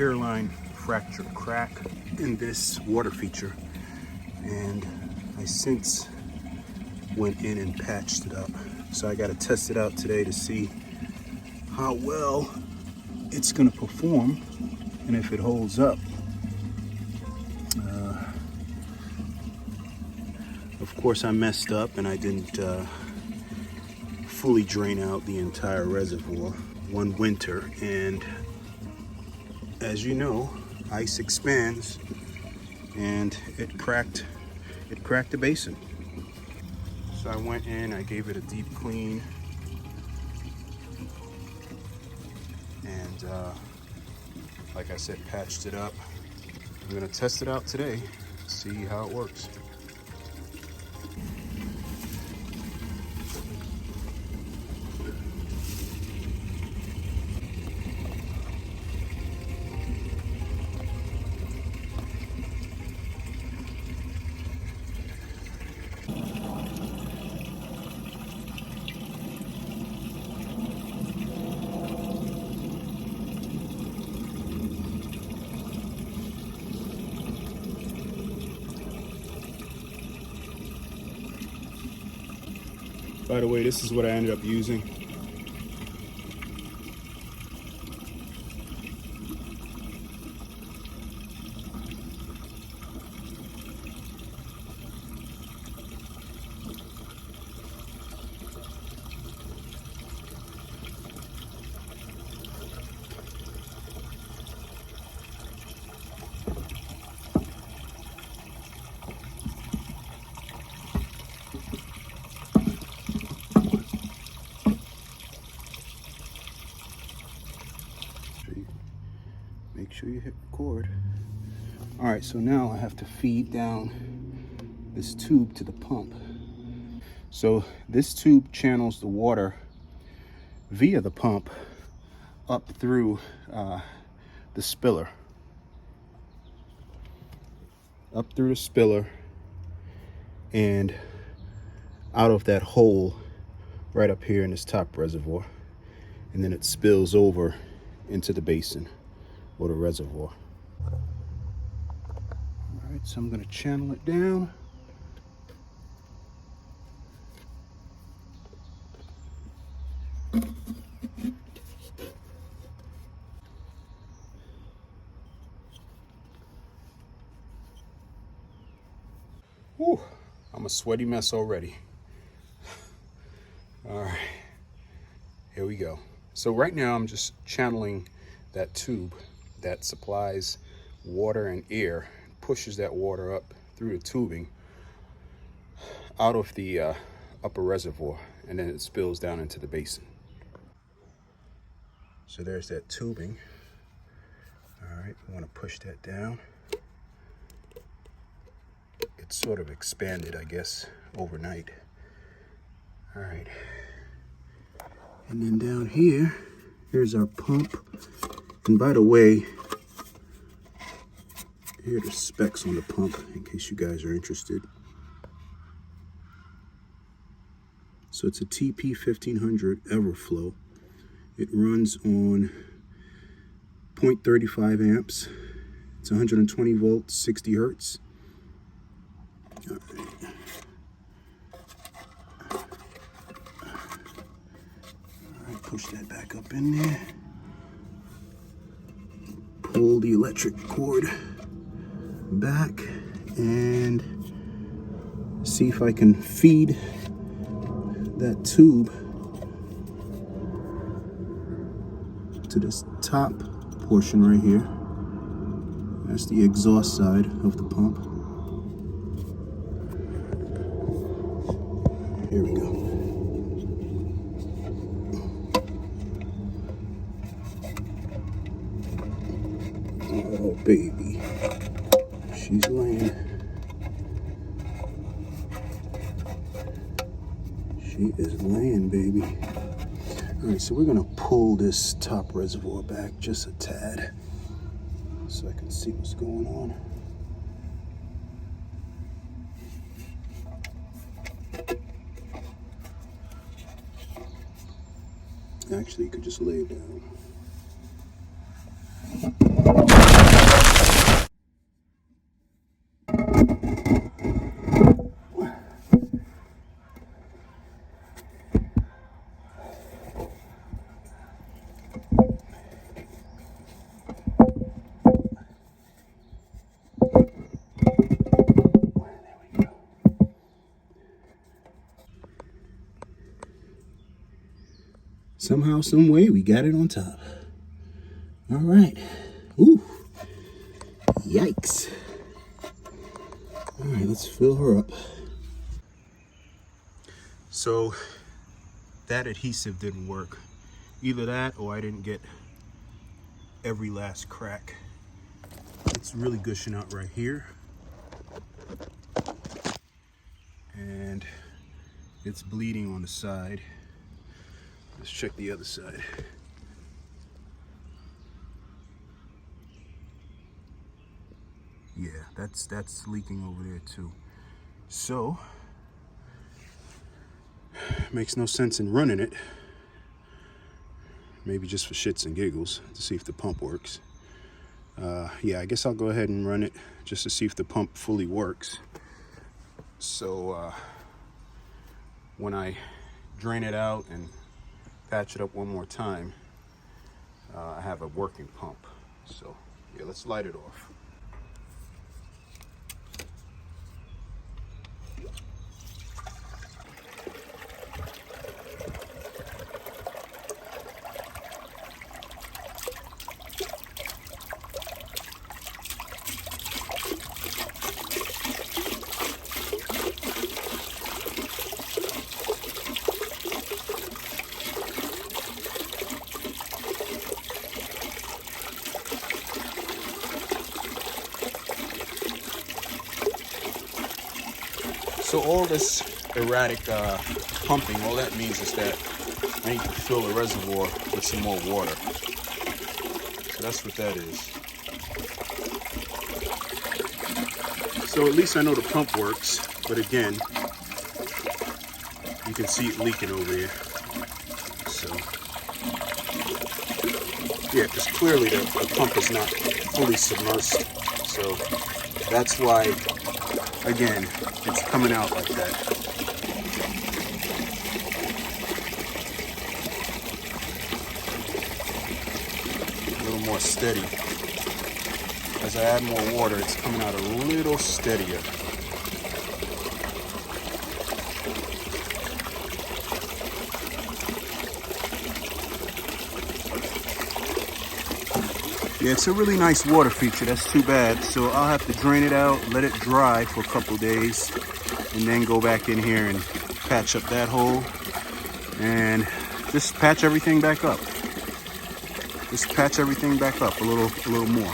hairline fracture crack in this water feature, and I since went in and patched it up. So I got to test it out today to see how well it's going to perform and if it holds up. Of course, I messed up and I didn't fully drain out the entire reservoir one winter, and as you know, ice expands and it cracked the basin. So I went in, I gave it a deep clean, and like I said, patched it up. I'm gonna test it out today, see how it works. By the way, this is what I ended up using. Make sure you hit record. All right, so now I have to feed down this tube to the pump. So this tube channels the water via the pump up through the spiller. Up through the spiller and out of that hole right up here in this top reservoir. And then it spills over into the basin or the reservoir. All right, so I'm going to channel it down. Whew, I'm a sweaty mess already. All right, here we go. So right now I'm just channeling that tube that supplies water and air, pushes that water up through the tubing out of the upper reservoir, and then it spills down into the basin. So there's that tubing. All right, we want to push that down. It's sort of expanded, I guess, overnight. All right. And then down here, here's our pump. And by the way, here are the specs on the pump in case you guys are interested. So it's a TP 1500 Everflow. It runs on 0.35 amps. It's 120 volts, 60 hertz. All right. All right, push that back up in there. Pull the electric cord back and see if I can feed that tube to this top portion right here. That's the exhaust side of the pump. Here we go. Oh, baby. She's laying. She is laying, baby. All right, so we're gonna pull this top reservoir back just a tad so I can see what's going on. Actually, you could just lay it down. somehow, some way, we got it on top. All right. Ooh. Yikes. All right, let's fill her up. So that adhesive didn't work. Either that or I didn't get every last crack. It's really gushing out right here. And it's bleeding on the side. Let's check the other side. Yeah, that's leaking over there too. So, makes no sense in running it. Maybe just for shits and giggles to see if the pump works. Yeah, I guess I'll go ahead and run it just to see if the pump fully works. So when I drain it out and patch it up one more time, I have a working pump. So yeah, let's light it off. So all this erratic pumping, all that means is that I need to fill the reservoir with some more water. So that's what that is. So at least I know the pump works, but again, you can see it leaking over here. So yeah, because clearly the pump is not fully submersed. So that's why, again, it's coming out like that. A little more steady. As I add more water, it's coming out a little steadier. Yeah, it's a really nice water feature. That's too bad. So I'll have to drain it out, let it dry for a couple days, and then go back in here and patch up that hole and just patch everything back up. Just patch everything back up a little more.